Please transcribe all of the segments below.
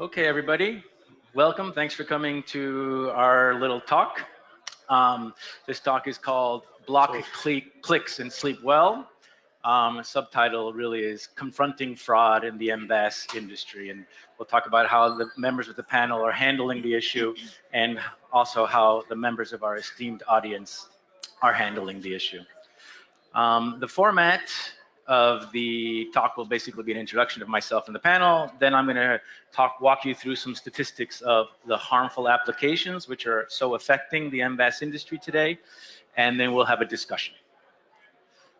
Okay, everybody, welcome. Thanks for coming to our little talk. This talk is called Block Clicks and Sleep Well. Subtitle really is Confronting Fraud in the MVAS Industry. And we'll talk about how the members of the panel are handling the issue and also how the members of our esteemed audience are handling the issue. The format of the talk will basically be an introduction of myself and the panel. Then I'm going to walk you through some statistics of the harmful applications which are so affecting the MVAS industry today, and then we'll have a discussion.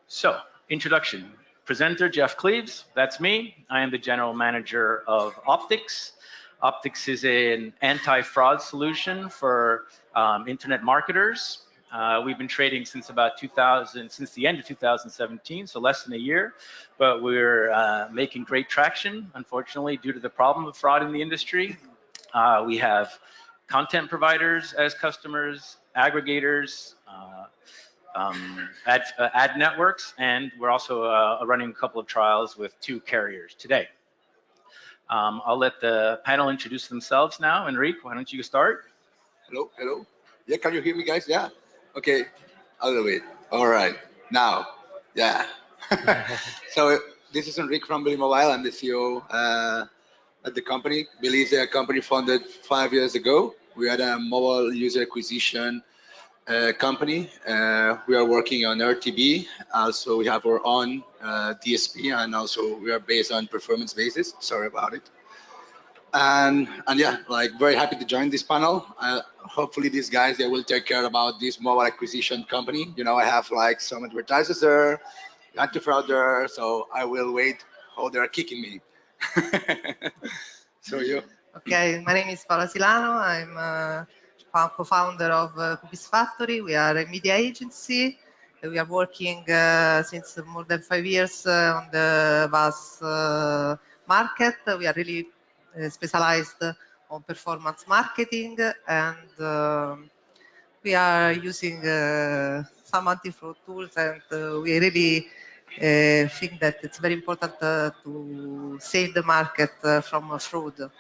So, introduction. Presenter Jeff Cleaves, that's me. I am the general manager of Opticks. Opticks is an anti-fraud solution for internet marketers. We've been trading since about since the end of 2017, so less than a year, but we're making great traction, unfortunately, due to the problem of fraud in the industry. We have content providers as customers, aggregators, ad networks, and we're also running a couple of trials with 2 carriers today. I'll let the panel introduce themselves now. Enric, why don't you start? Hello. Yeah, can you hear me, guys? Yeah. Okay, I'll do it. All right, now, yeah. So this is Enric from Billy Mobile. I'm the CEO at the company. Billy is a company founded 5 years ago. We had a mobile user acquisition company. We are working on RTB. Also, we have our own DSP, and also we are based on performance basis. Sorry about it. And yeah, like very happy to join this panel. Hopefully these guys, they will take care about this mobile acquisition company. You know, I have like some advertisers there, AntiFraud there, so I will wait how they're kicking me. So you. Okay, my name is Paola Silano. I'm co-founder of Cookies Factory. We are a media agency. We are working since more than 5 years on the VAS market. We are really specialized on performance marketing, and we are using some anti-fraud tools, and we really think that it's very important to save the market from fraud.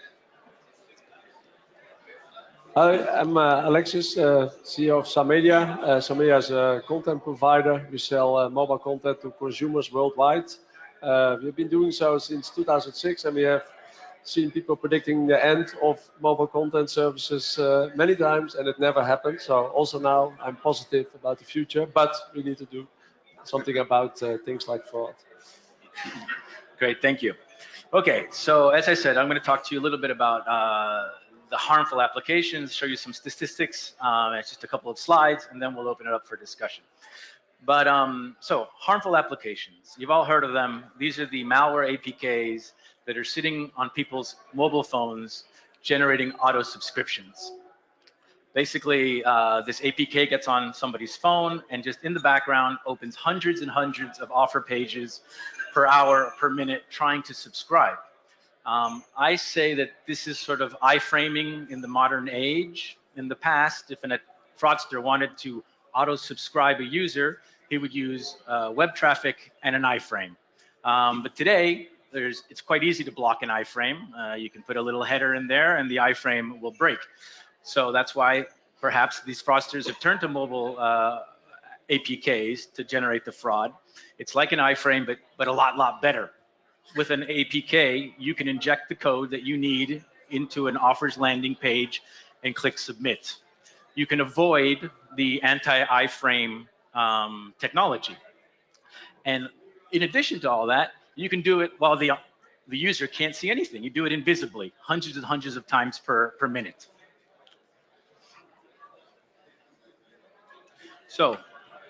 Hi, I'm Alexis, CEO of Telemedia. Telemedia is a content provider. We sell mobile content to consumers worldwide. We've been doing so since 2006, and we have seen people predicting the end of mobile content services many times, and it never happened. So also now I'm positive about the future, but we need to do something about things like fraud. Great, thank you. Okay, so as I said, I'm going to talk to you a little bit about the harmful applications, show you some statistics. It's just a couple of slides, and then we'll open it up for discussion. But so harmful applications, you've all heard of them. These are the malware APKs that are sitting on people's mobile phones generating auto subscriptions. Basically, this APK gets on somebody's phone and just in the background opens hundreds and hundreds of offer pages per hour, per minute, trying to subscribe. I say that this is sort of iframing in the modern age. In the past, if a fraudster wanted to auto-subscribe a user, he would use web traffic and an iframe. But today, it's quite easy to block an iframe. You can put a little header in there and the iframe will break. So that's why perhaps these fraudsters have turned to mobile APKs to generate the fraud. It's like an iframe, but a lot better. With an APK, you can inject the code that you need into an offers landing page and click submit. You can avoid the anti-iframe technology. And in addition to all that, you can do it while the user can't see anything. You do it invisibly, hundreds and hundreds of times per minute. So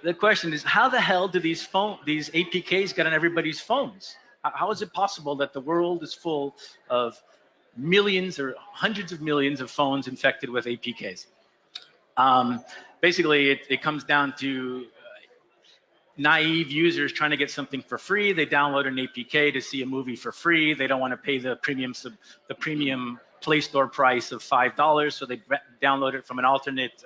the question is, how the hell do these APKs get on everybody's phones? How is it possible that the world is full of millions or hundreds of millions of phones infected with APKs? Basically, it comes down to naive users trying to get something for free. They download an APK to see a movie for free. They don't want to pay the premium Play Store price of $5, so they download it from an alternate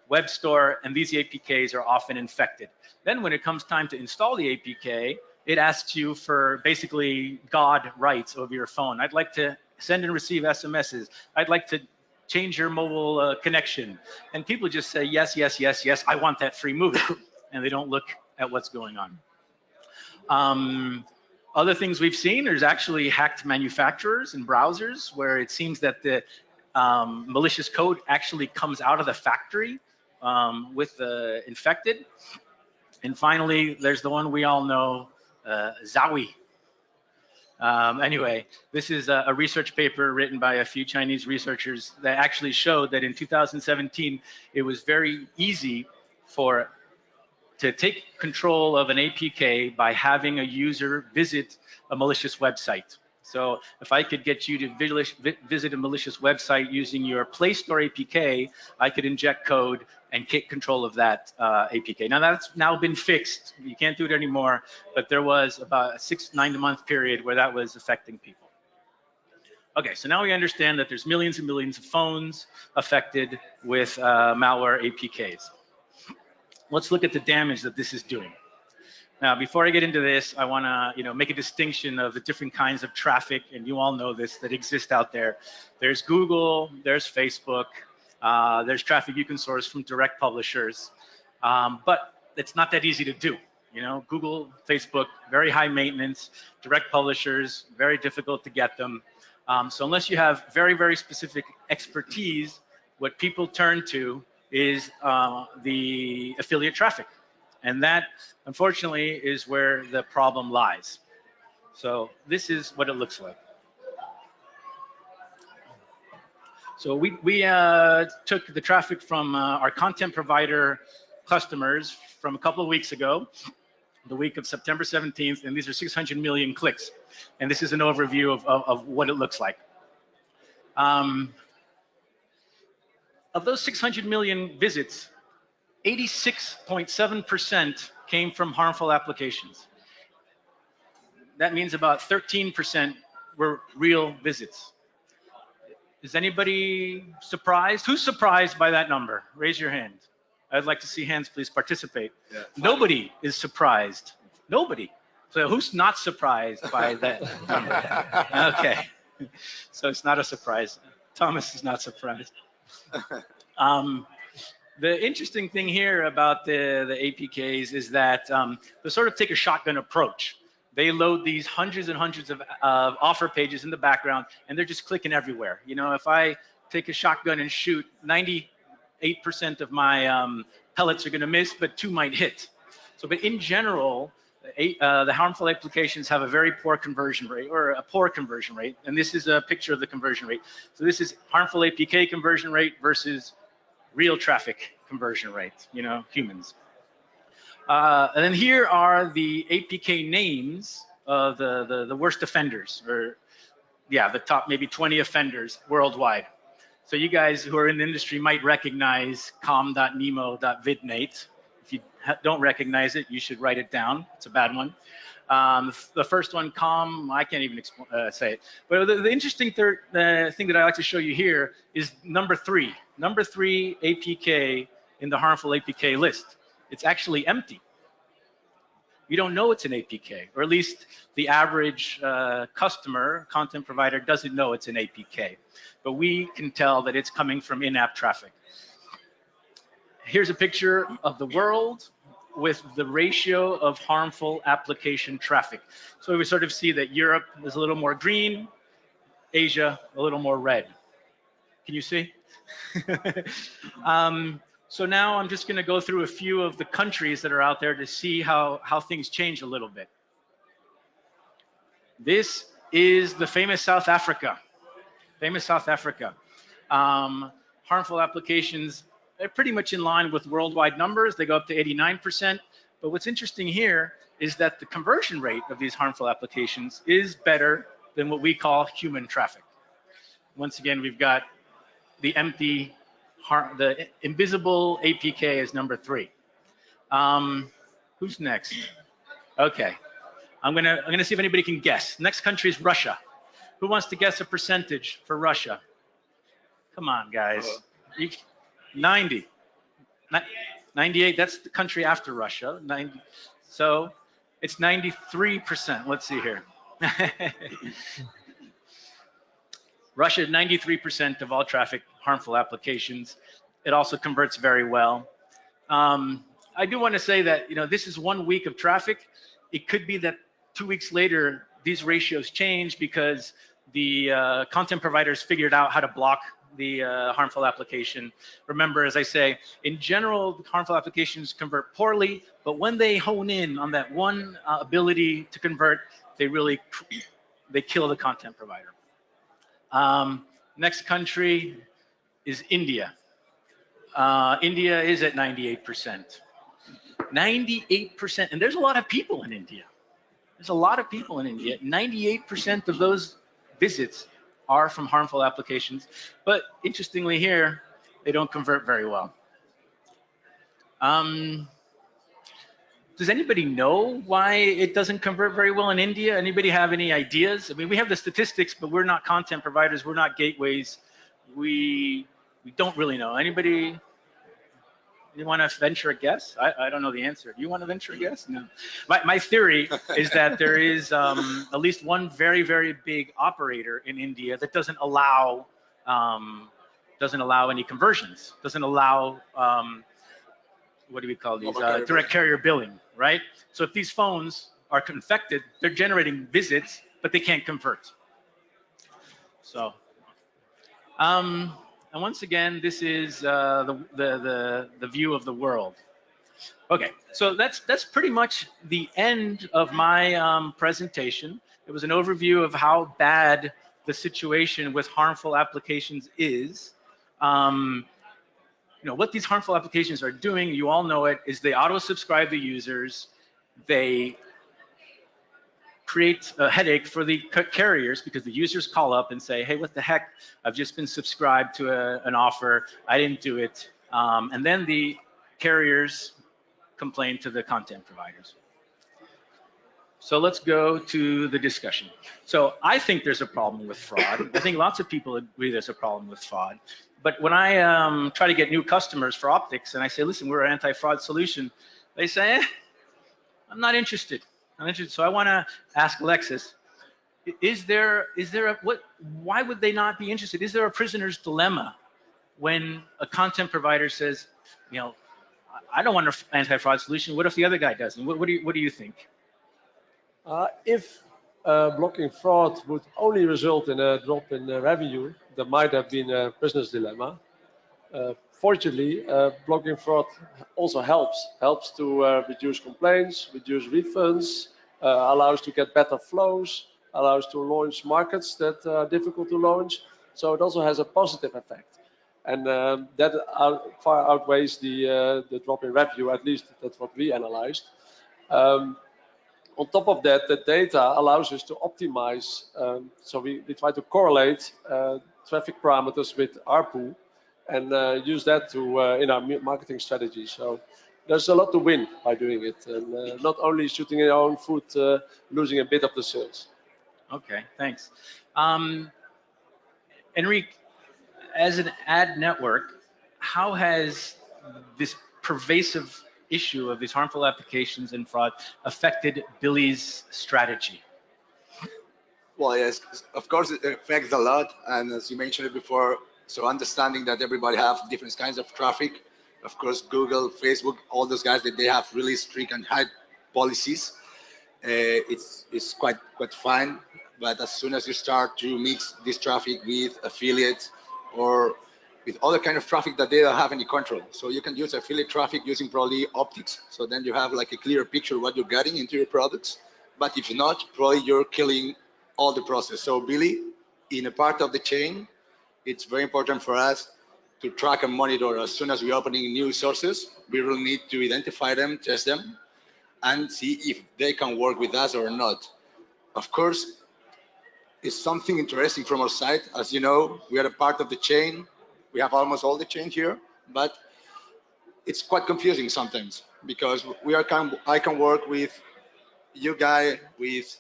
web store, and these APKs are often infected. Then when it comes time to install the APK, it asks you for basically God rights over your phone. I'd like to send and receive SMSs. I'd like to change your mobile connection. And people just say, yes, yes, yes, yes, I want that free movie. And they don't look at what's going on. Other things we've seen, there's actually hacked manufacturers and browsers where it seems that the malicious code actually comes out of the factory with the infected. And finally, there's the one we all know, Zawi. Anyway, this is a research paper written by a few Chinese researchers that actually showed that in 2017, it was very easy to take control of an APK by having a user visit a malicious website. So if I could get you to visit a malicious website using your Play Store APK, I could inject code and take control of that APK. Now that's now been fixed. You can't do it anymore, but there was about a 6-9 month period where that was affecting people. Okay, so now we understand that there's millions and millions of phones affected with malware APKs. Let's look at the damage that this is doing. Now, before I get into this, I want to, make a distinction of the different kinds of traffic, and you all know this, that exist out there. There's Google, there's Facebook, there's traffic you can source from direct publishers, but it's not that easy to do. Google, Facebook, very high maintenance, direct publishers, very difficult to get them. So unless you have very, very specific expertise, what people turn to is the affiliate traffic. And that, unfortunately, is where the problem lies. So this is what it looks like. So we took the traffic from our content provider customers from a couple of weeks ago, the week of September 17th, and these are 600 million clicks. And this is an overview of what it looks like. Of those 600 million visits, 86.7% came from harmful applications. That means about 13% were real visits. Is anybody surprised? Who's surprised by that number? Raise your hand. I'd like to see hands, please participate. Yeah, nobody is surprised. Nobody. So who's not surprised by that number? Okay. So it's not a surprise. Thomas is not surprised. The interesting thing here about the APKs is that they sort of take a shotgun approach. They load these hundreds and hundreds of offer pages in the background, and they're just clicking everywhere. If I take a shotgun and shoot, 98% of my pellets are going to miss, but 2 might hit. So, but in general, the harmful applications have a very poor conversion rate, or a poor conversion rate, and this is a picture of the conversion rate. So this is harmful APK conversion rate versus real traffic conversion rate, humans. And then here are the APK names of the worst offenders, or the top maybe 20 offenders worldwide. So you guys who are in the industry might recognize com.nemo.vidnate. If you don't recognize it, you should write it down. It's a bad one. The first one, I can't even say it. But the interesting thing that I like to show you here is number 3. Number 3 APK in the harmful APK list. It's actually empty. You don't know it's an APK, or at least the average customer, content provider, doesn't know it's an APK. But we can tell that it's coming from in-app traffic. Here's a picture of the world with the ratio of harmful application traffic. So we sort of see that Europe is a little more green, Asia a little more red. Can you see? So now I'm just going to go through a few of the countries that are out there to see how things change a little bit. This is the famous South Africa. Famous South Africa. Harmful applications, they're pretty much in line with worldwide numbers. They go up to 89%. But what's interesting here is that the conversion rate of these harmful applications is better than what we call human traffic. Once again, we've got the the invisible APK is number 3. Who's next? Okay, I'm gonna see if anybody can guess. Next country is Russia. Who wants to guess a percentage for Russia? Come on, guys. 98. That's the country after Russia. 90. So It's 93%. Let's see here. Russia, 93% of all traffic, harmful applications. It also converts very well. I do want to say that, this is 1 week of traffic. It could be that 2 weeks later, these ratios change because the content providers figured out how to block the harmful application. Remember, as I say, in general, harmful applications convert poorly, but when they hone in on that one ability to convert, they kill the content provider. Next country is India. India is at 98%. 98%, and there's a lot of people in India. There's a lot of people in India. 98% of those visits are from harmful applications, but interestingly here, they don't convert very well. Does anybody know why it doesn't convert very well in India? Anybody have any ideas? I mean, we have the statistics, but we're not content providers. We're not gateways. We don't really know. Anybody? You want to venture a guess? I don't know the answer. Do you want to venture a guess? No. My theory is that there is at least one very, very big operator in India that doesn't allow any conversions, doesn't allow what do we call these? Direct carrier billing, right? So if these phones are infected, they're generating visits, but they can't convert. So, and once again, this is the view of the world. Okay, so that's pretty much the end of my presentation. It was an overview of how bad the situation with harmful applications is. What these harmful applications are doing, you all know it, is they auto-subscribe the users. They create a headache for the carriers because the users call up and say, hey, what the heck? I've just been subscribed to an offer. I didn't do it. And then the carriers complain to the content providers. So let's go to the discussion. So I think there's a problem with fraud. I think lots of people agree there's a problem with fraud. But when I try to get new customers for Opticks and I say, listen, we're an anti-fraud solution, they say, I'm not interested. So I want to ask Alexis, why would they not be interested? Is there a prisoner's dilemma when a content provider says, I don't want an anti-fraud solution. What if the other guy doesn't? What do you think? If blocking fraud would only result in a drop in revenue, there might have been a business dilemma. Fortunately, blocking fraud also helps to reduce complaints, reduce refunds, allows to get better flows, allows to launch markets that are difficult to launch. So it also has a positive effect. And that far outweighs the drop in revenue, at least that's what we analyzed. On top of that, the data allows us to optimize. So we try to correlate traffic parameters with ARPU and use that to in our marketing strategy. So there's a lot to win by doing it, and not only shooting in our own foot, losing a bit of the sales. Okay, thanks. Enric, as an ad network, how has this pervasive issue of these harmful applications and fraud affected Billy's strategy? Well, yes, of course it affects a lot, and as you mentioned it before, so understanding that everybody have different kinds of traffic. Of course, Google, Facebook, all those guys, that they have really strict and high policies. It's quite fine, but as soon as you start to mix this traffic with affiliates or with other kind of traffic that they don't have any control, so you can use affiliate traffic using probably Opticks. So then you have like a clear picture of what you're getting into your products. But if not, probably you're killing all the process. So Billy, in a part of the chain, it's very important for us to track and monitor. As soon as we're opening new sources, we will need to identify them, test them, and see if they can work with us or not. Of course, it's something interesting from our side. As you know, we are a part of the chain. We have almost all the chain here, but it's quite confusing sometimes because I can work with you guy, with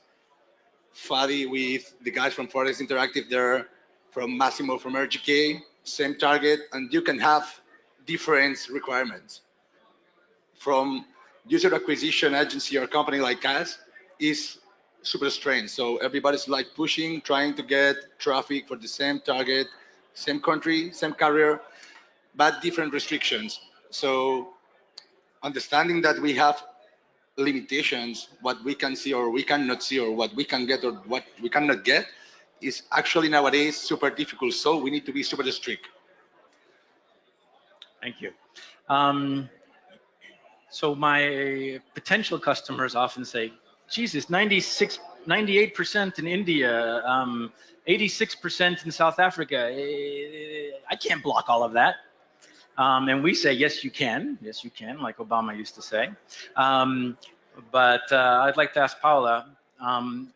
Fadi, with the guys from Forex Interactive there, from Massimo from RGK, same target, and you can have different requirements. From user acquisition agency or company like us is super strange. So everybody's like pushing, trying to get traffic for the same target, same country, same carrier, but different restrictions. So understanding that we have limitations, what we can see or we cannot see, or what we can get or what we cannot get, is actually nowadays super difficult. So we need to be super strict. Thank you. So my potential customers often say, Jesus, 98% in India, 86% in South Africa. I can't block all of that. And we say, yes, you can. Yes, you can, like Obama used to say. But I'd like to ask Paola,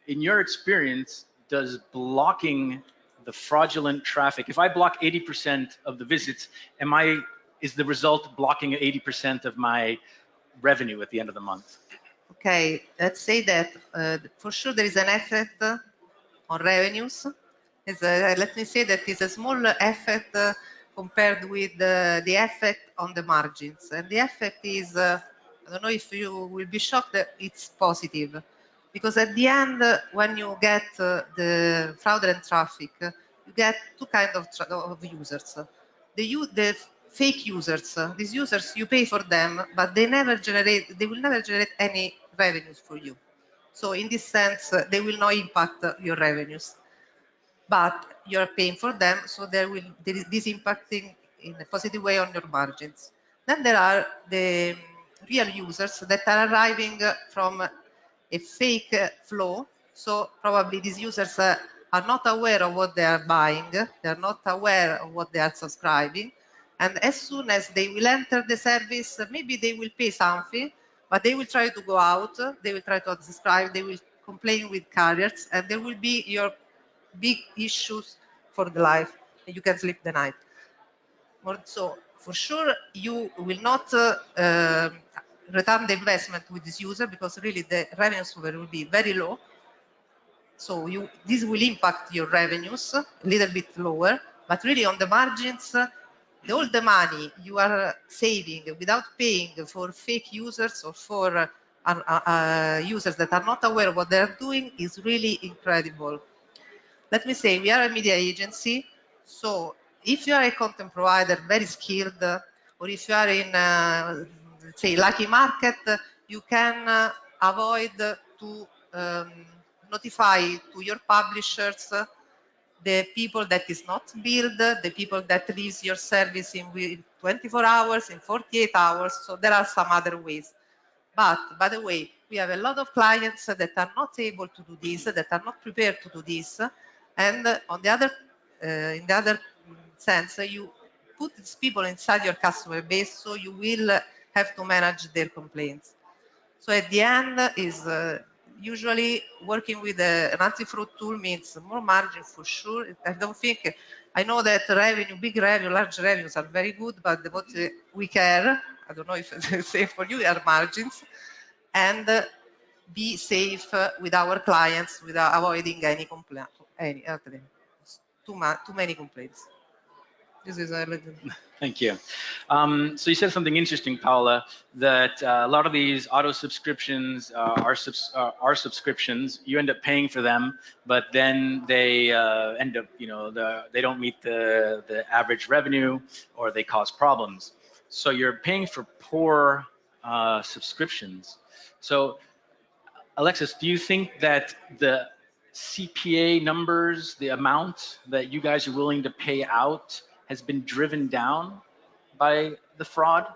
in your experience, does blocking the fraudulent traffic, if I block 80% of the visits, is the result blocking 80% of my revenue at the end of the month? Okay, let's say that for sure there is an effect on revenues. Let me say that it's a small effect compared with the effect on the margins. And the effect is, I don't know if you will be shocked that it's positive. Because at the end, when you get the fraudulent traffic, you get two kinds of users. The fake users, these users, you pay for them, but they will never generate any revenues for you. So in this sense, they will not impact your revenues, but you're paying for them, so there is this impacting in a positive way on your margins. Then there are the real users that are arriving from a fake flow. So probably these users are not aware of what they are buying. They are not aware of what they are subscribing. And as soon as they will enter the service, maybe they will pay something, but they will try to go out, they will try to unsubscribe, they will complain with carriers, and there will be your big issues for the life, and you can sleep the night. So for sure, you will not return the investment with this user, because really the revenues will be very low. So this will impact your revenues a little bit lower, but really on the margins, all the money you are saving without paying for fake users or for users that are not aware of what they're doing is really incredible. Let me say, we are a media agency, so if you are a content provider very skilled, or if you are in, say, lucky market, you can avoid to notify to your publishers the people that is not billed, the people that leaves your service in 24 hours, in 48 hours. So there are some other ways. But by the way, we have a lot of clients that are not able to do this, that are not prepared to do this. And on the other, in the other sense, you put these people inside your customer base, so you will have to manage their complaints. So at the end is usually working with an anti-fraud tool means more margin for sure. I don't think, I know that revenue, big revenue, large revenues are very good, but what we care, I don't know if it's the same for you, are margins, and be safe with our clients without avoiding any complaint, too many complaints. This is a little. Thank you. So you said something interesting, Paola, that a lot of these auto subscriptions are subscriptions. You end up paying for them, but then they end up, they don't meet the average revenue, or they cause problems. So you're paying for poor subscriptions. So Alexis, do you think that the CPA numbers, the amount that you guys are willing to pay out, has been driven down by the fraud?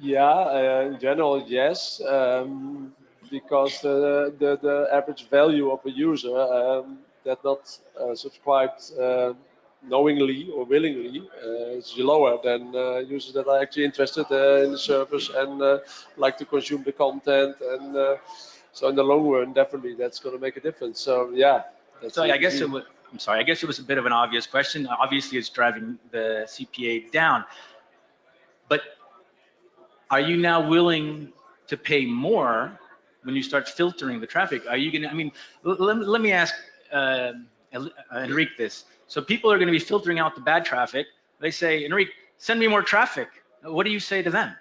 Yeah, in general, yes, because the average value of a user that not subscribed knowingly or willingly is lower than users that are actually interested in the service and like to consume the content. And so in the long run, definitely that's going to make a difference. So yeah. So I guess I'm sorry, I guess it was a bit of an obvious question. Obviously, it's driving the CPA down. But are you now willing to pay more when you start filtering the traffic? Are you going to, I mean, let me ask Enric this. So people are going to be filtering out the bad traffic. They say, Enric, send me more traffic. What do you say to them?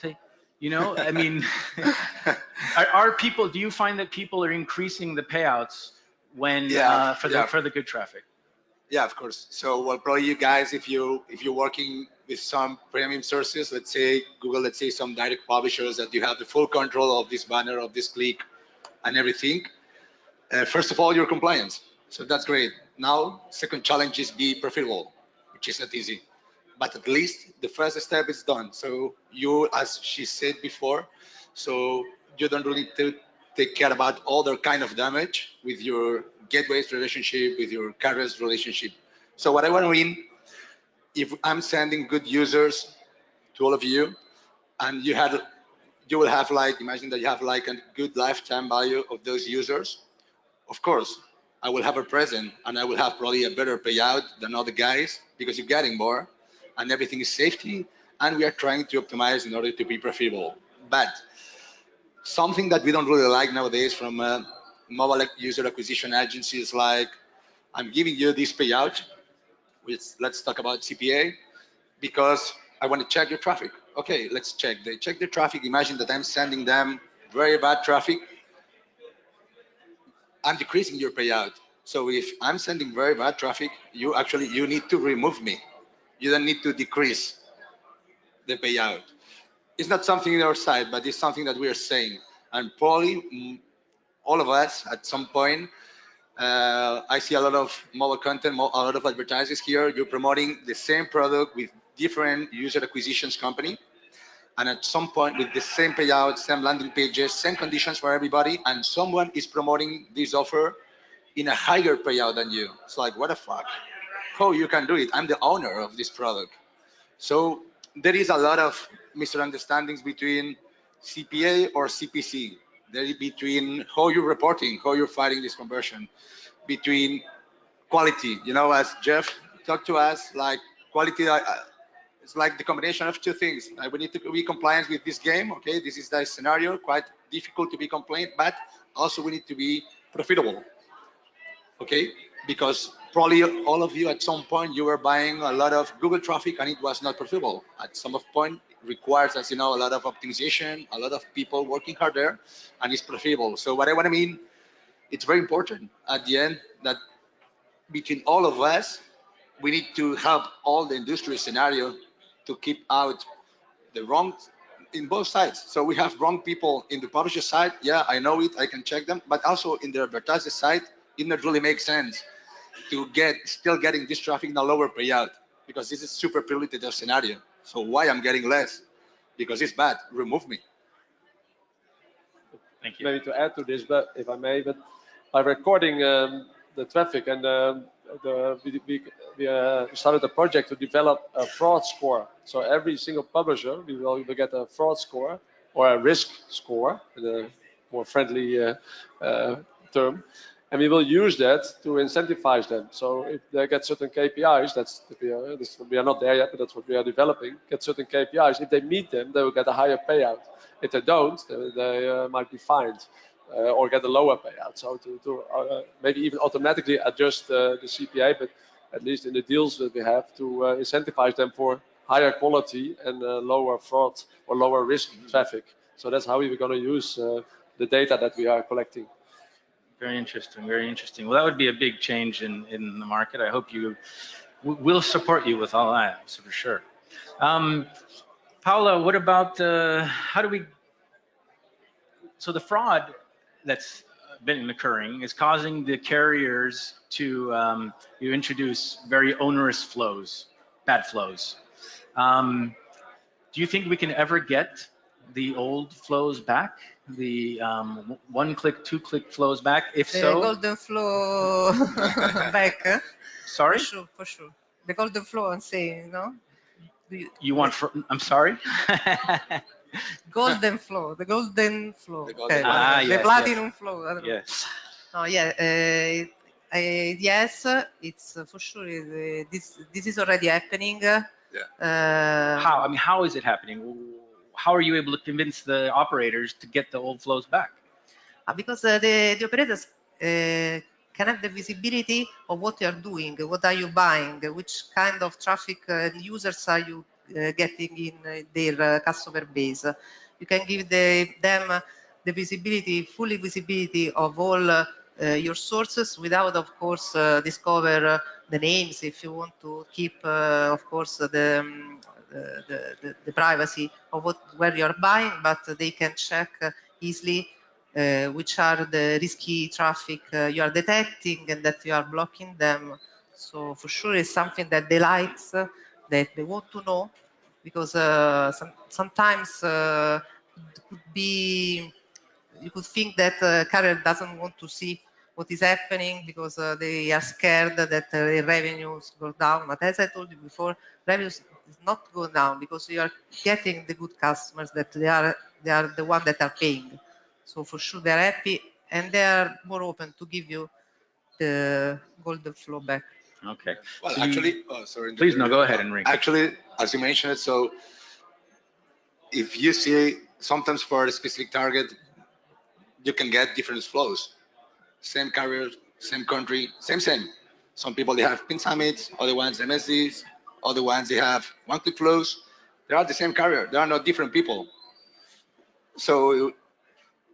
Say, you know, I mean, do you find that people are increasing the payouts when for the good traffic? Yeah, of course. So, well, probably you guys, if you're working with some premium sources, let's say Google, let's say some direct publishers that you have the full control of this banner, of this click, and everything. First of all, your compliance. So that's great. Now, second challenge is be profitable, which is not easy, but at least the first step is done. So you, as she said before, so you don't really take care about other kind of damage with your gateways relationship, with your carriers relationship. So what I want to mean, if I'm sending good users to all of you, and you will have like, imagine that you have like a good lifetime value of those users. Of course, I will have a present and I will have probably a better payout than other guys because you're getting more and everything is safety and we are trying to optimize in order to be profitable. But something that we don't really like nowadays from mobile user acquisition agencies, like I'm giving you this payout, which let's talk about CPA, because I want to check your traffic. Okay, let's check. They check the traffic. Imagine that I'm sending them very bad traffic. I'm decreasing your payout. So if I'm sending very bad traffic, you need to remove me. You don't need to decrease the payout. It's not something in our side, but it's something that we are saying. And probably all of us at some point, I see a lot of mobile content, a lot of advertisers here. You're promoting the same product with different user acquisitions company. And at some point with the same payout, same landing pages, same conditions for everybody, and someone is promoting this offer in a higher payout than you. It's like, what the fuck? How you can do it? I'm the owner of this product. So there is a lot of misunderstandings between CPA or CPC. There is between how you're reporting, how you're fighting this conversion, between quality. You know, as Jeff talked to us, like quality, it's like the combination of two things. We need to be compliant with this game. Okay, this is the scenario, quite difficult to be compliant, but also we need to be profitable. Okay, because probably all of you at some point you were buying a lot of Google traffic and it was not profitable. At some point requires, as you know, a lot of optimization, a lot of people working hard there, and it's profitable. So what I want to mean, it's very important at the end that between all of us, we need to help all the industry scenario to keep out the wrong in both sides. So we have wrong people in the publisher side. Yeah, I know it. I can check them. But also in the advertiser side, it not really makes sense to still getting this traffic in a lower payout because this is super polluted scenario. So why I'm getting less? Because it's bad. Remove me. Thank you. Maybe to add to this, but if I may, but by recording the traffic and we started a project to develop a fraud score. So every single publisher we will get a fraud score or a risk score, in a more friendly term, and we will use that to incentivize them. So if they get certain KPIs, we are not there yet, but that's what we are developing. Get certain KPIs. If they meet them, they will get a higher payout. If they don't, they might be fined or get a lower payout. So to maybe even automatically adjust the CPA, but at least in the deals that we have to incentivize them for higher quality and lower fraud or lower risk traffic. So that's how we're going to use the data that we are collecting. Very interesting, very interesting. Well, that would be a big change in the market. I hope we'll support you with all that, so for sure. Paola, what about so the fraud that's been occurring is causing the carriers to introduce very onerous flows, bad flows. Do you think we can ever get the old flows back? The one-click, two-click flows back? If the so, golden flow back. Sorry? For sure, for sure. The golden flow, I'm saying, no? You want? I'm sorry. Golden flow, the golden flow. The golden Okay, yes, the platinum yes. flow. I don't know. Yes. No, yeah, yes, it's for sure. This is already happening. How? I mean, how is it happening? How are you able to convince the operators to get the old flows back? Because the operators can have the visibility of what you are doing, what are you buying, which kind of traffic users are you getting in their customer base. You can give them the visibility, fully visibility of all your sources without, of course, discover the names if you want to keep, of course, the privacy of where you are buying, but they can check easily which are the risky traffic you are detecting and that you are blocking them. So for sure it's something that they like, that they want to know, because sometimes it could be, you could think that carrier doesn't want to see what is happening because they are scared that their revenues go down. But as I told you before, revenues is not go down because you are getting the good customers, that they are the one that are paying. So for sure they are happy and they are more open to give you the golden flow back. Okay. Well, So actually, oh, sorry. please, no, go ahead, Enric. Actually, as you mentioned, so if you see sometimes for a specific target, you can get different flows. Same carrier, same country, same. Some people they have pin summits, other ones MSDs, other ones they have one-click flows. They are the same carrier. They are not different people. So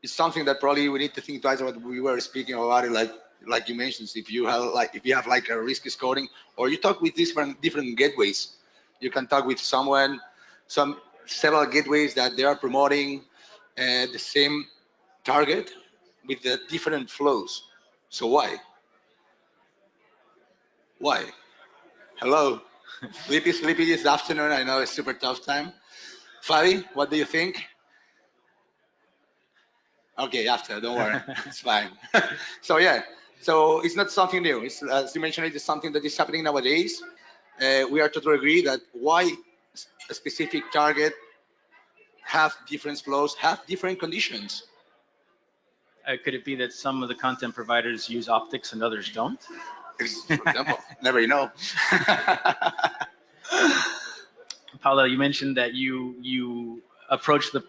it's something that probably we need to think twice about. We were speaking about it, like you mentioned. If you have like a risk scoring, or you talk with different gateways, you can talk with several gateways that they are promoting the same target with the different flows. So why? Why? Hello. Sleepy this afternoon. I know it's super tough time. Fabi, what do you think? Okay, after, don't worry. It's fine. So yeah, so it's not something new. It's, as you mentioned, it's something that is happening nowadays. We are totally agree that why a specific target have different flows, have different conditions. Could it be that some of the content providers use Opticks and others don't? For example, never know. Paola, you mentioned that you approach the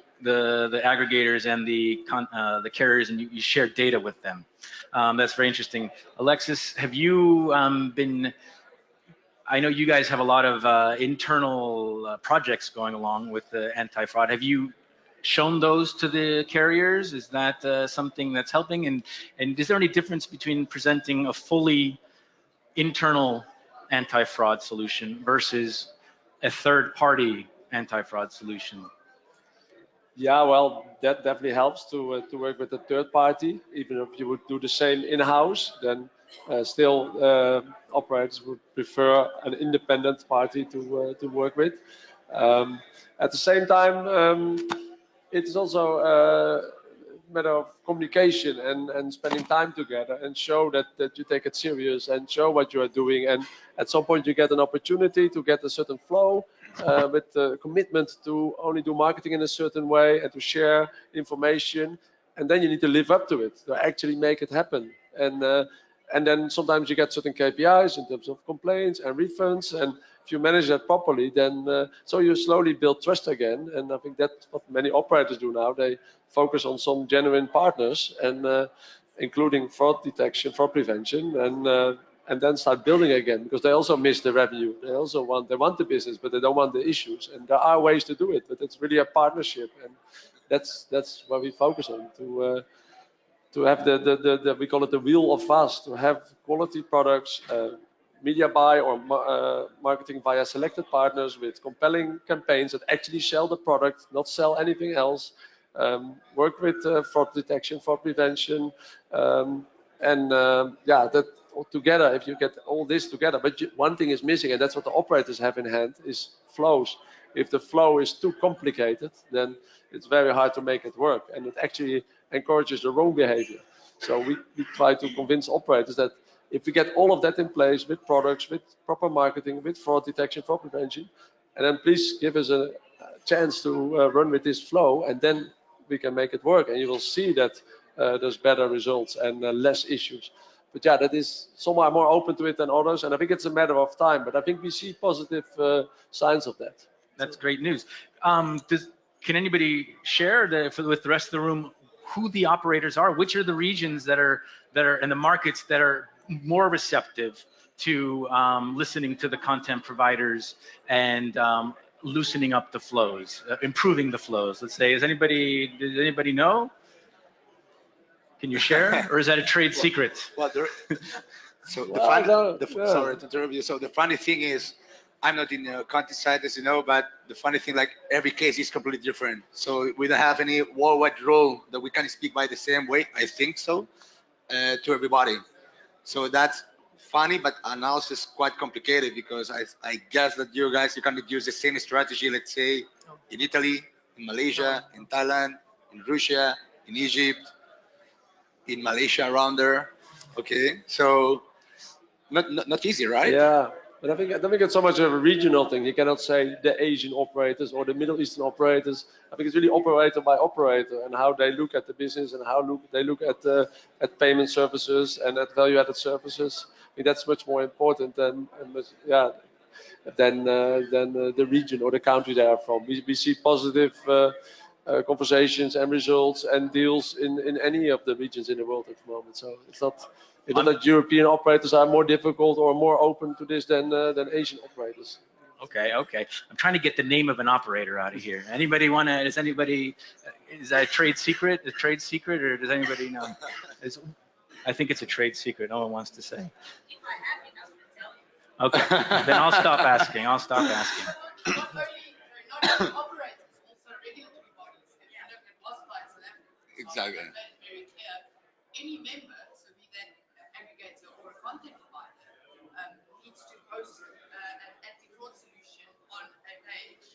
aggregators and the carriers, and you share data with them. That's very interesting. Alexis, have you been? I know you guys have a lot of internal projects going along with the anti-fraud. Have you shown those to the carriers? Is that something that's helping? And is there any difference between presenting a fully internal anti-fraud solution versus a third-party anti-fraud solution? Yeah, well, that definitely helps to work with a third party. Even if you would do the same in-house, then still operators would prefer an independent party to work with. At the same time, it is also a matter of communication and spending time together and show that you take it serious and show what you are doing. And at some point you get an opportunity to get a certain flow with the commitment to only do marketing in a certain way and to share information. And then you need to live up to it, to actually make it happen. And then sometimes you get certain KPIs in terms of complaints and refunds. And if you manage that properly, then so you slowly build trust again. And I think that's what many operators do now. They focus on some genuine partners, and including fraud detection, fraud prevention, and then start building again, because they also miss the revenue. They also want the business, but they don't want the issues. And there are ways to do it, but it's really a partnership, and that's what we focus on, to have the we call it the wheel of VAS, to have quality products, media buy or marketing via selected partners with compelling campaigns that actually sell the product, not sell anything else. Work with fraud detection, fraud prevention, yeah, that together, if you get all this together. But one thing is missing, and that's what the operators have in hand, is flows. If the flow is too complicated, then it's very hard to make it work, and it actually encourages the wrong behavior. So we try to convince operators that if we get all of that in place with products, with proper marketing, with fraud detection, fraud prevention, and then please give us a chance to run with this flow, and then we can make it work, and you will see that there's better results and less issues. But yeah, that is, some are more open to it than others, and I think it's a matter of time, but I think we see positive signs of that. That's great news. Can anybody share with the rest of the room who the operators are? Which are the regions that are in the markets that are more receptive to listening to the content providers and loosening up the flows, improving the flows? Let's say, does anybody know? Can you share, or is that a trade secret? Well, so the Well, funny, no, the, yeah. sorry to interrupt you. So the funny thing is, I'm not in the content side, as you know, but the funny thing, like every case is completely different. So we don't have any worldwide rule that we can speak by the same way. I think so to everybody. So that's funny, but analysis quite complicated because I guess that you cannot use the same strategy, let's say, in Italy, in Malaysia, in Thailand, in Russia, in Egypt, in Malaysia, around there. Okay, so not easy, right? Yeah, but I don't think it's so much of a regional thing. You cannot say the Asian operators or the Middle Eastern operators. I think it's really operator by operator and how they look at the business and how they look at payment services and at value-added services. I think that's much more important than the region or the country they are from. We see positive conversations and results and deals in any of the regions in the world at the moment. So it's not that European operators are more difficult or more open to this than Asian operators. Okay, okay. I'm trying to get the name of an operator out of here. Anybody want to? Is that a trade secret? A trade secret, or does anybody know? I think it's a trade secret. No one wants to say. Okay, then I'll stop asking. I'll stop asking. Not only operators, also regulatory bodies. If you look at loss flights and that, Exactly. that's very clear. Any member, so be that aggregator or a content provider, needs to host an anti-fraud solution on a page.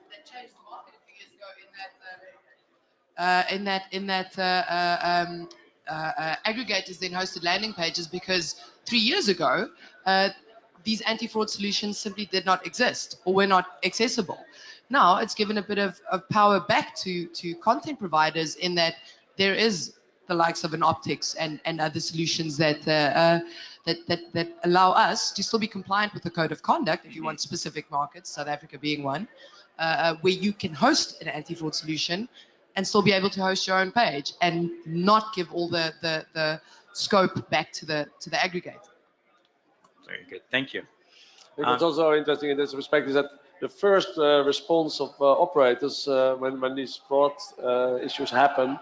That changed the market a few years ago aggregators then hosted landing pages because 3 years ago, these anti-fraud solutions simply did not exist or were not accessible. Now it's given a bit of power back to content providers in that there is the likes of an Opticks and other solutions that allow us to still be compliant with the code of conduct if you want specific markets, South Africa being one, where you can host an anti-fraud solution and still be able to host your own page and not give all the scope back to the aggregator. Very good. Thank you. I think what's also interesting in this respect is that the first response of operators when these fraud issues happen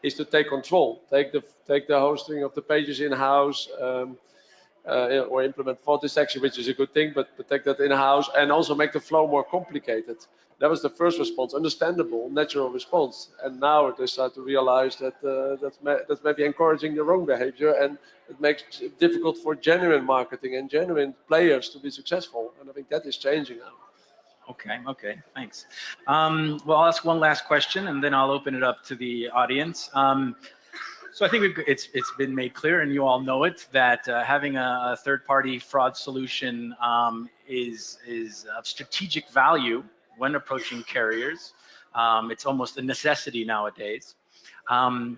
is to take control, take the hosting of the pages in-house, or implement fraud detection, which is a good thing, but take that in-house and also make the flow more complicated. That was the first response, understandable, natural response. And now they start to realize that that's maybe encouraging the wrong behavior, and it makes it difficult for genuine marketing and genuine players to be successful. And I think that is changing now. Okay, thanks. Well, I'll ask one last question, and then I'll open it up to the audience. So I think it's been made clear, and you all know it, that having a third-party fraud solution is of strategic value when approaching carriers. It's almost a necessity nowadays. So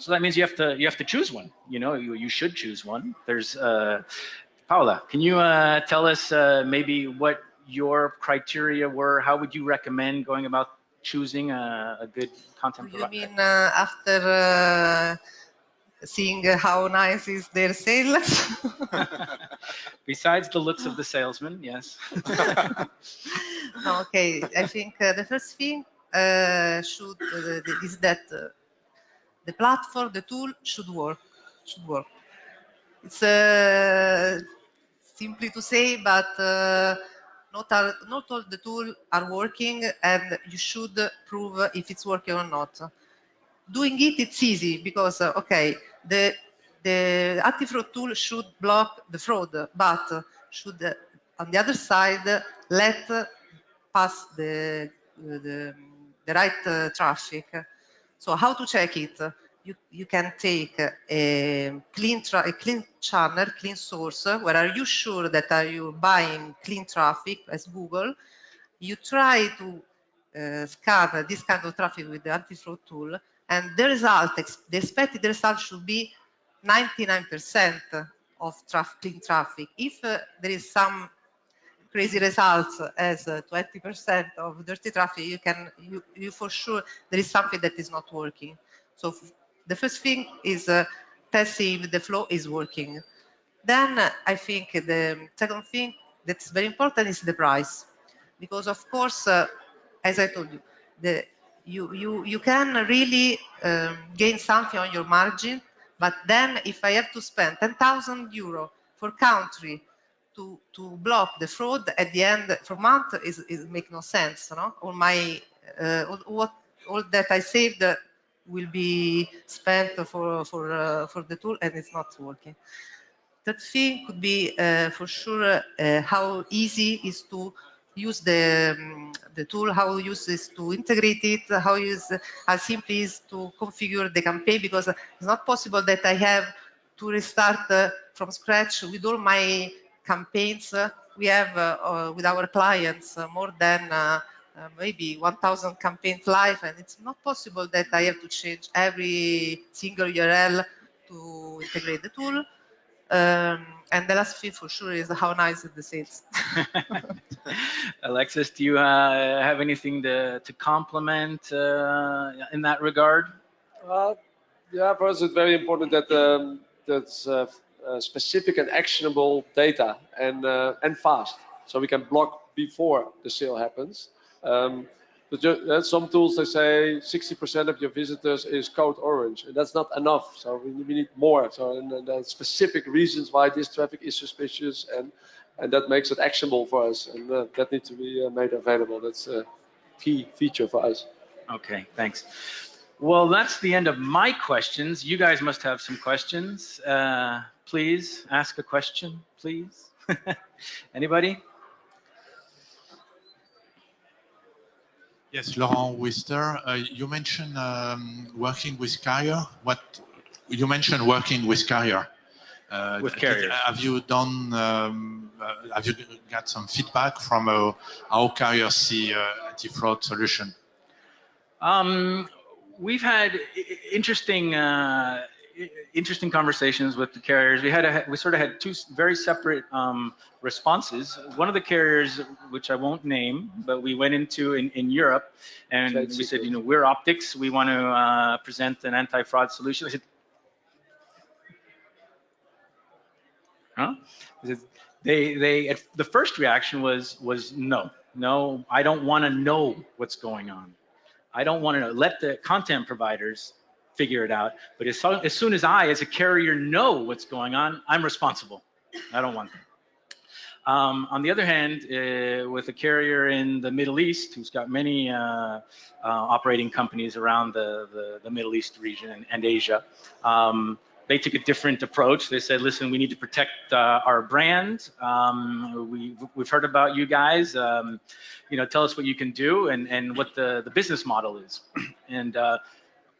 that means you have to choose one. You know, you should choose one. There's Paola. Can you tell us maybe what your criteria were? How would you recommend going about choosing a good content provider? You mean after seeing how nice is their sales? Besides the looks of the salesman, yes. Okay, I think the first thing is that the platform, the tool should work. It's simply to say, but not all the tools are working, and you should prove if it's working or not. Doing it's easy because okay, the anti-fraud tool should block the fraud, but should on the other side let pass the right traffic. So how to check it? You can take a clean channel, clean source. Where are you sure that are you buying clean traffic as Google? You try to scan this kind of traffic with the anti-fraud tool, and the expected result should be 99% of clean traffic. If there is some crazy results as 20% of dirty traffic, you for sure there is something that is not working. So the first thing is testing if the flow is working. Then I think the second thing that's very important is the price. because of course, as I told you, you can really gain something on your margin, but then if I have to spend 10,000 euro for country to block the fraud at the end for month, is make no sense, no? All my all that I saved will be spent for the tool, and it's not working. Third thing could be for sure how easy is to use the tool, how easy is to integrate it, how simple is to configure the campaign, because it's not possible that I have to restart from scratch with all my campaigns. We have with our clients more than maybe 1,000 campaigns live, and it's not possible that I have to change every single URL to integrate the tool. And the last thing for sure is how nice is the sales. Alexis, do you have anything to complement in that regard? Yeah, for us it's very important that that's specific and actionable data and fast, so we can block before the sale happens. But some tools, they say 60% of your visitors is code orange, and that's not enough. So we need more. So and there are specific reasons why this traffic is suspicious, and that makes it actionable for us, and that needs to be made available. That's a key feature for us. Okay, thanks. Well, that's the end of my questions. You guys must have some questions. Please ask a question, please. Anybody? Yes, Laurent Wister. You mentioned working with carrier. What you mentioned working with carrier. With carriers. Have you done? Have you got some feedback from how carriers see anti-fraud solution? We've had interesting conversations with the carriers. We sort of had two very separate responses. One of the carriers, which I won't name, but we went into in Europe, and we said, you know, we're Opticks. We want to present an anti-fraud solution. I said, huh? The first reaction was no, I don't want to know what's going on. I don't want to let the content providers figure it out. But as soon as I, as a carrier, know what's going on, I'm responsible. I don't want that. On the other hand, with a carrier in the Middle East, who's got many operating companies around the Middle East region and Asia, they took a different approach. They said, listen, we need to protect our brand. We've heard about you guys. You know, tell us what you can do and what the business model is. And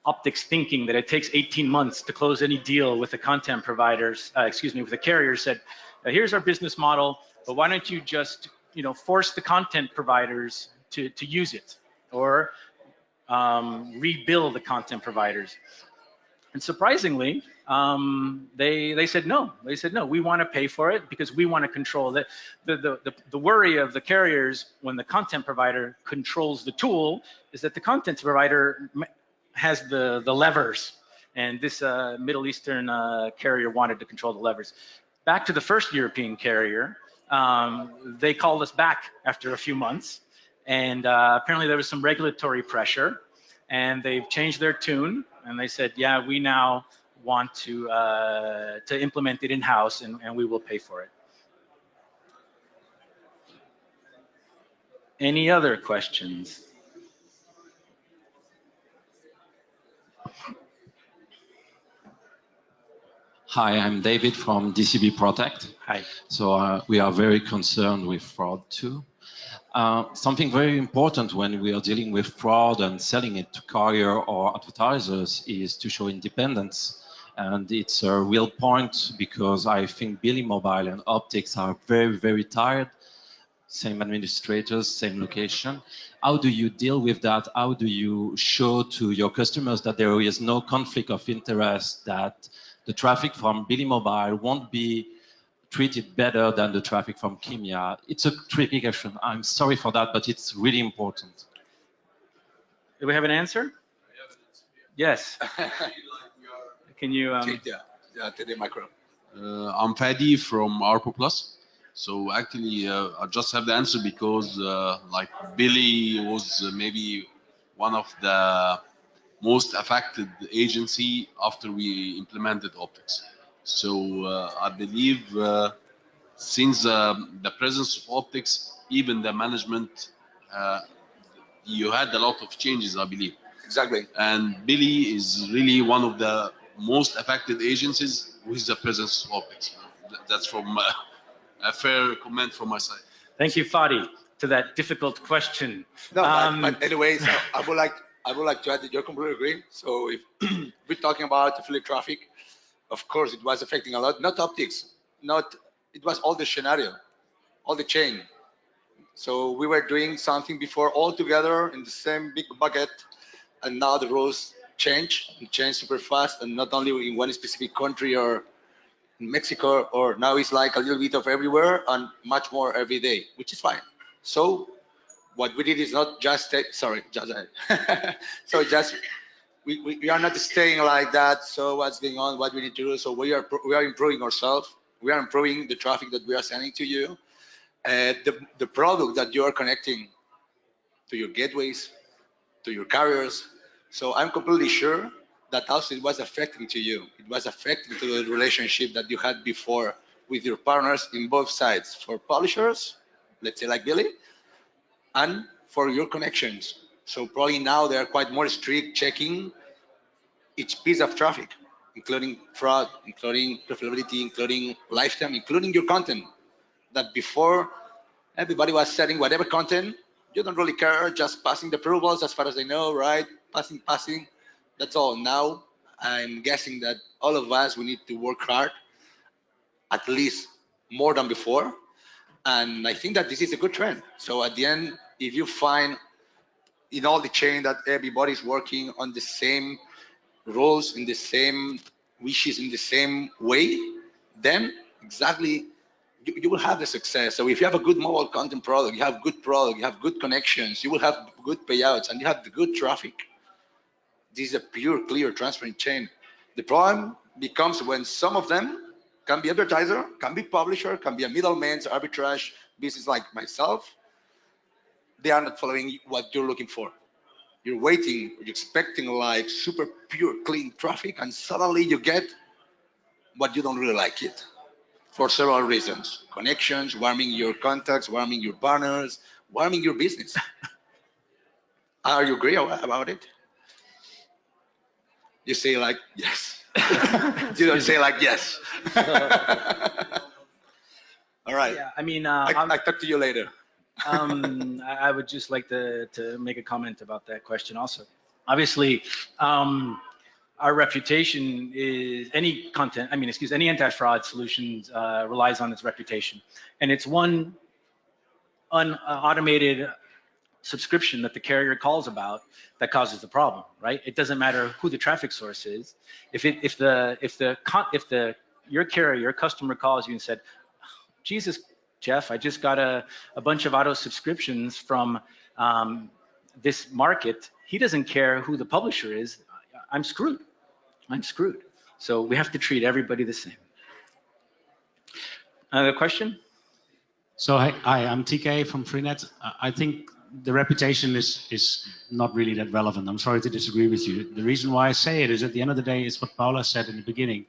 Opticks, thinking that it takes 18 months to close any deal with the content providers, with the carriers, said, here's our business model, but why don't you just, you know, force the content providers to use it, or rebill the content providers. And surprisingly, they said no. They said no. We want to pay for it because we want to control it. The worry of the carriers when the content provider controls the tool is that the content provider has the levers, and this Middle Eastern carrier wanted to control the levers. Back to the first European carrier, they called us back after a few months, and apparently there was some regulatory pressure, and they've changed their tune, and they said, yeah, we now want to implement it in-house, and we will pay for it. Any other questions? Hi, I'm David from DCB Protect. Hi. So we are very concerned with fraud too. Something very important when we are dealing with fraud and selling it to carrier or advertisers is to show independence. And it's a real point because I think Billy Mobile and Opticks are very, very tired. Same administrators, same location. How do you deal with that? How do you show to your customers that there is no conflict of interest, that the traffic from Billy Mobile won't be treated better than the traffic from Kimia? It's a tricky question. I'm sorry for that, but it's really important. Do we have an answer? Yes. Can you? Yeah, take the micro. I'm Fadi from Arpo Plus. So actually, I just have the answer because like Billy was maybe one of the most affected agency after we implemented Opticks. So I believe since the presence of Opticks, even the management, you had a lot of changes, I believe. Exactly. And Billy is really one of the most affected agencies with the presence of Opticks. That's from a fair comment from my side. Thank you, Fadi, to that difficult question. No, but anyway, so I would like to add that you're completely agree. So if we're talking about affiliate traffic, of course it was affecting a lot. Not Opticks, it was all the scenario, all the chain. So we were doing something before all together in the same big bucket, and now the rules change super fast, and not only in one specific country or in Mexico, or now it's like a little bit of everywhere and much more every day, which is fine. So what we did is not just we are not staying like that. So what's going on? What we need to do? So we are improving ourselves. We are improving the traffic that we are sending to you. The product that you are connecting to your gateways, to your carriers. So I'm completely sure that also it was affecting to you. It was affecting to the relationship that you had before with your partners in both sides, for publishers, let's say like Billy, and for your connections. So probably now they are quite more strict checking each piece of traffic, including fraud, including profitability, including lifetime, including your content. That before everybody was setting whatever content, you don't really care, just passing the approvals as far as I know, right? Passing, that's all. Now I'm guessing that all of us, we need to work hard, at least more than before. And I think that this is a good trend. So at the end, if you find in all the chain that everybody's working on the same rules, in the same wishes, in the same way, then exactly you will have the success. So if you have a good mobile content product, you have good product, you have good connections, you will have good payouts, and you have the good traffic. This is a pure, clear, transparent chain. The problem becomes when some of them can be advertiser, can be publisher, can be a middleman, arbitrage business like myself. They are not following what you're looking for. You're waiting, you're expecting like super pure, clean traffic, and suddenly you get what you don't really like it. For several reasons: connections, warming your contacts, warming your partners, warming your business. Are you agree about it? You say like yes. You don't say like yes. All right. Yeah, I mean, I talk to you later. I would just like to make a comment about that question also. Obviously, our reputation is any anti-fraud solutions relies on its reputation, and it's one automated subscription that the carrier calls about that causes the problem, right? It doesn't matter who the traffic source is. If your carrier, your customer calls you and said, Jesus, Jeff, I just got a bunch of auto subscriptions from this market. He doesn't care who the publisher is. I'm screwed. I'm screwed. So we have to treat everybody the same. Another question? So hi, I'm TK from Freenet. I think the reputation is not really that relevant. I'm sorry to disagree with you. The reason why I say it is at the end of the day, it's what Paola said in the beginning.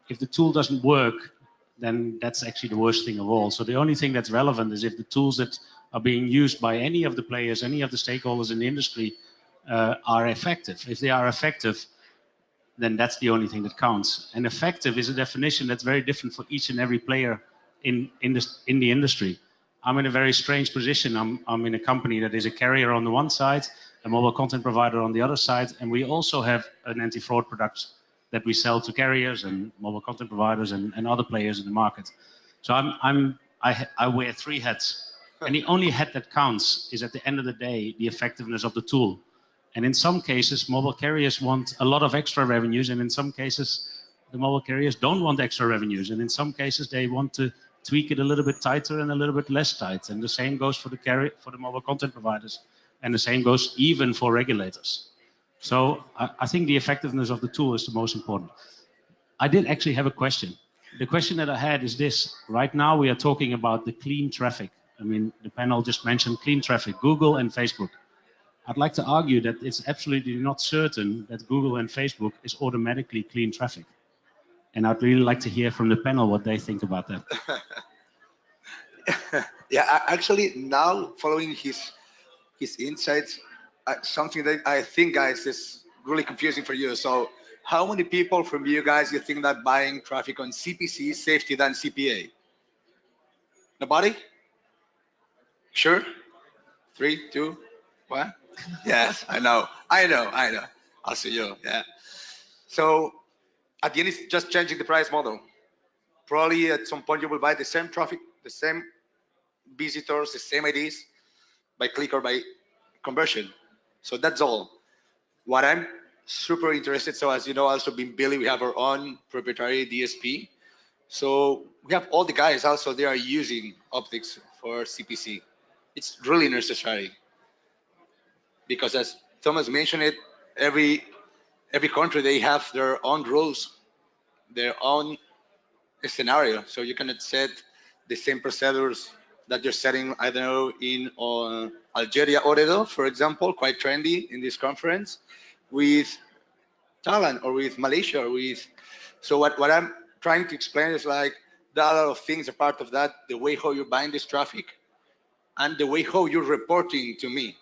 If the tool doesn't work, then that's actually the worst thing of all. So the only thing that's relevant is if the tools that are being used by any of the players, any of the stakeholders in the industry are effective. If they are effective, then that's the only thing that counts. And effective is a definition that's very different for each and every player in the industry. I'm in a very strange position. I'm in a company that is a carrier on the one side, a mobile content provider on the other side, and we also have an anti-fraud product that we sell to carriers and mobile content providers and other players in the market. So I wear three hats, and the only hat that counts is at the end of the day the effectiveness of the tool. And in some cases, mobile carriers want a lot of extra revenues, and in some cases, the mobile carriers don't want extra revenues, and in some cases, they want to tweak it a little bit tighter and a little bit less tight. And the same goes for the mobile content providers, and the same goes even for regulators. So I think the effectiveness of the tool is the most important. I did actually have a question. The question that I had is this. Right now we are talking about the clean traffic. I mean, the panel just mentioned clean traffic, Google and Facebook. I'd like to argue that it's absolutely not certain that Google and Facebook is automatically clean traffic. And I'd really like to hear from the panel what they think about that. Yeah, actually now following his insights, something that I think, guys, is really confusing for you. So how many people from you guys you think that buying traffic on CPC is safer than CPA? Nobody? Sure? 3, 2, 1? Yes, I know. I'll see you. Yeah. So at the end, it's just changing the price model. Probably at some point you will buy the same traffic, the same visitors, the same IDs by click or by conversion. So that's all. What I'm super interested, so as you know, also being Billy, we have our own proprietary DSP. So we have all the guys also, they are using Opticks for CPC. It's really necessary because as Thomas mentioned it, every country, they have their own rules, their own scenario. So you cannot set the same procedures that you're setting, I don't know, in Algeria, Oredo, for example, quite trendy in this conference, with Thailand or with Malaysia. So what I'm trying to explain is like there are a lot of things a part of that, the way how you're buying this traffic and the way how you're reporting to me.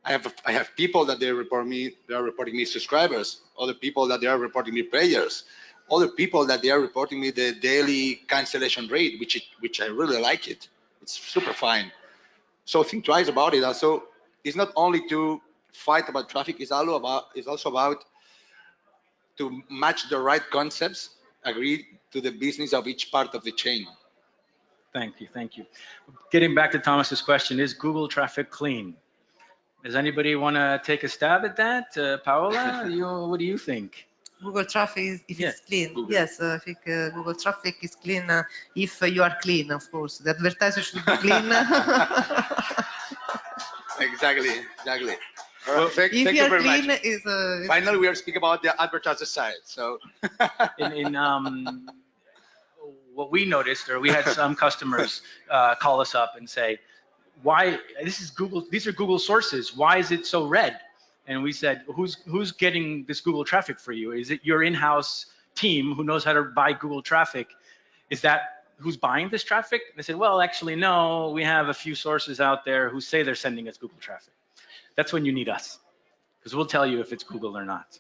I have people that they are reporting me subscribers, other people that they are reporting me players, other people that they are reporting me the daily cancellation rate, which I really like it. It's super fine. So think twice about it. Also, it's not only to fight about traffic, it's also about to match the right concepts, agree to the business of each part of the chain. Thank you. Getting back to Thomas's question, is Google traffic clean? Does anybody want to take a stab at that? Paola, what do you think? Google traffic, if it's clean. Google. Yes, I think Google traffic is clean if you are clean, of course. The advertiser should be clean. Exactly. Well, Thank if you you are very clean, much. Finally, we are speaking about the advertiser side. So, what we noticed, or we had some customers call us up and say, "Why? This is Google. These are Google sources. Why is it so red?" And we said, "Who's getting this Google traffic for you? Is it your in-house team who knows how to buy Google traffic? Is that who's buying this traffic?" And they said, "Well, actually, no. We have a few sources out there who say they're sending us Google traffic." That's when you need us, because we'll tell you if it's Google or not.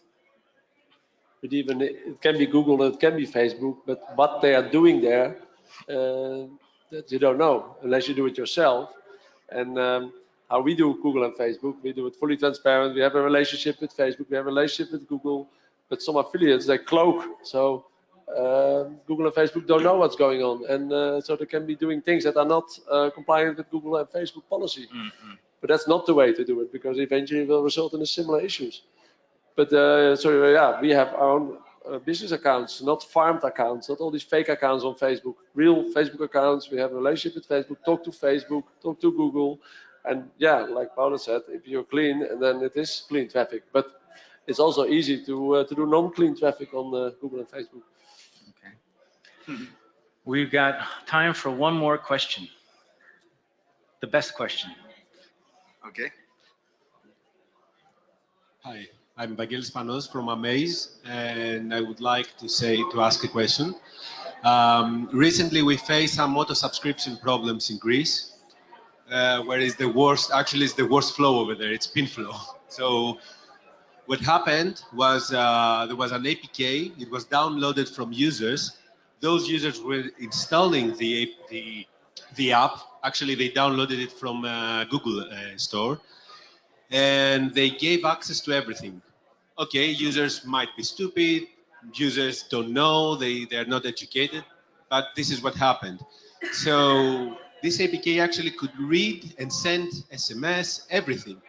But even it can be Google, it can be Facebook, but what they are doing there, that you don't know unless you do it yourself. And how we do Google and Facebook, we do it fully transparent. We have a relationship with Facebook, we have a relationship with Google, but some affiliates, they cloak. So Google and Facebook don't know what's going on. And so they can be doing things that are not compliant with Google and Facebook policy. Mm-hmm. But that's not the way to do it, because eventually it will result in similar issues. But we have our own business accounts, not farmed accounts, not all these fake accounts on Facebook, real Facebook accounts. We have a relationship with Facebook, talk to Facebook, talk to Google. And yeah, like Paola said, if you're clean, and then it is clean traffic. But it's also easy to do non-clean traffic on Google and Facebook. Okay. We've got time for one more question. The best question. Okay. Hi, I'm Bagel Spanos from Amaze, and I would like to ask a question. Recently, we faced some auto subscription problems in Greece, where it's the worst flow over there. It's pin flow. So what happened was there was an APK. It was downloaded from users. Those users were installing the app. Actually, they downloaded it from Google Store. And they gave access to everything. Okay, users might be stupid, users don't know, they're not educated, but this is what happened. So this APK actually could read and send SMS, everything.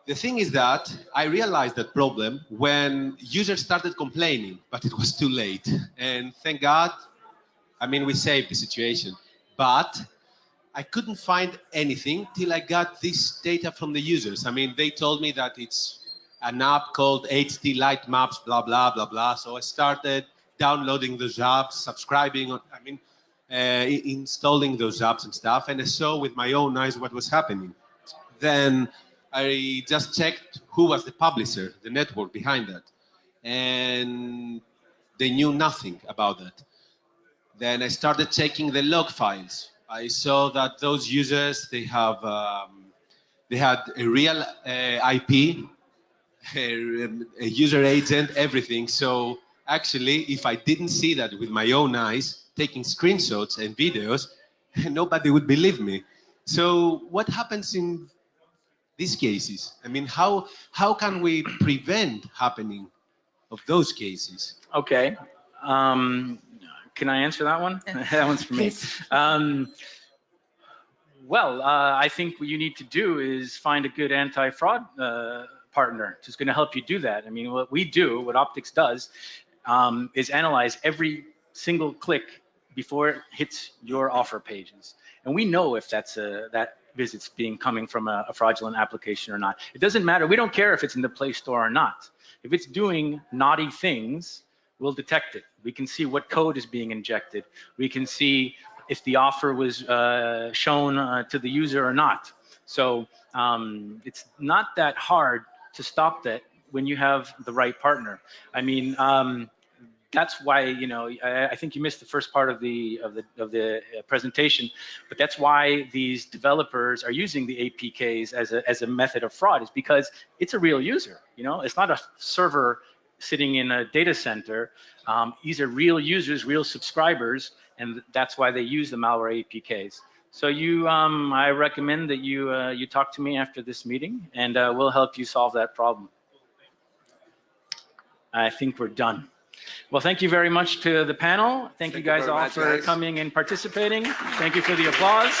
The thing is that I realized that problem when users started complaining, but it was too late. And thank God, I mean, we saved the situation. But I couldn't find anything till I got this data from the users. I mean, they told me that it's an app called HD Light Maps, blah, blah, blah, blah. So I started downloading those apps, subscribing, installing those apps and stuff, and I saw with my own eyes what was happening. Then I just checked who was the publisher, the network behind that, and they knew nothing about that. Then I started checking the log files. I saw that those users, they had a real IP, a user agent, everything. So actually, if I didn't see that with my own eyes, taking screenshots and videos, nobody would believe me. So what happens in these cases? I mean, how can we prevent happening of those cases? Okay. Can I answer that one? That one's for me. I think what you need to do is find a good anti-fraud partner who's going to help you do that. I mean, what we do, what Opticks does, is analyze every single click before it hits your offer pages. And we know if that visit's coming from a fraudulent application or not. It doesn't matter. We don't care if it's in the Play Store or not. If it's doing naughty things, we'll detect it. We can see what code is being injected. We can see if the offer was shown to the user or not. So it's not that hard to stop that when you have the right partner. I mean, that's why, you know, I think you missed the first part of the presentation, but that's why these developers are using the APKs as a method of fraud, is because it's a real user. You know, it's not a server sitting in a data center. These are real users, real subscribers, and that's why they use the malware APKs. So I recommend that you talk to me after this meeting, and we'll help you solve that problem. I think we're done. Well, thank you very much to the panel. Thank you guys all for coming and participating. Thank you for the applause.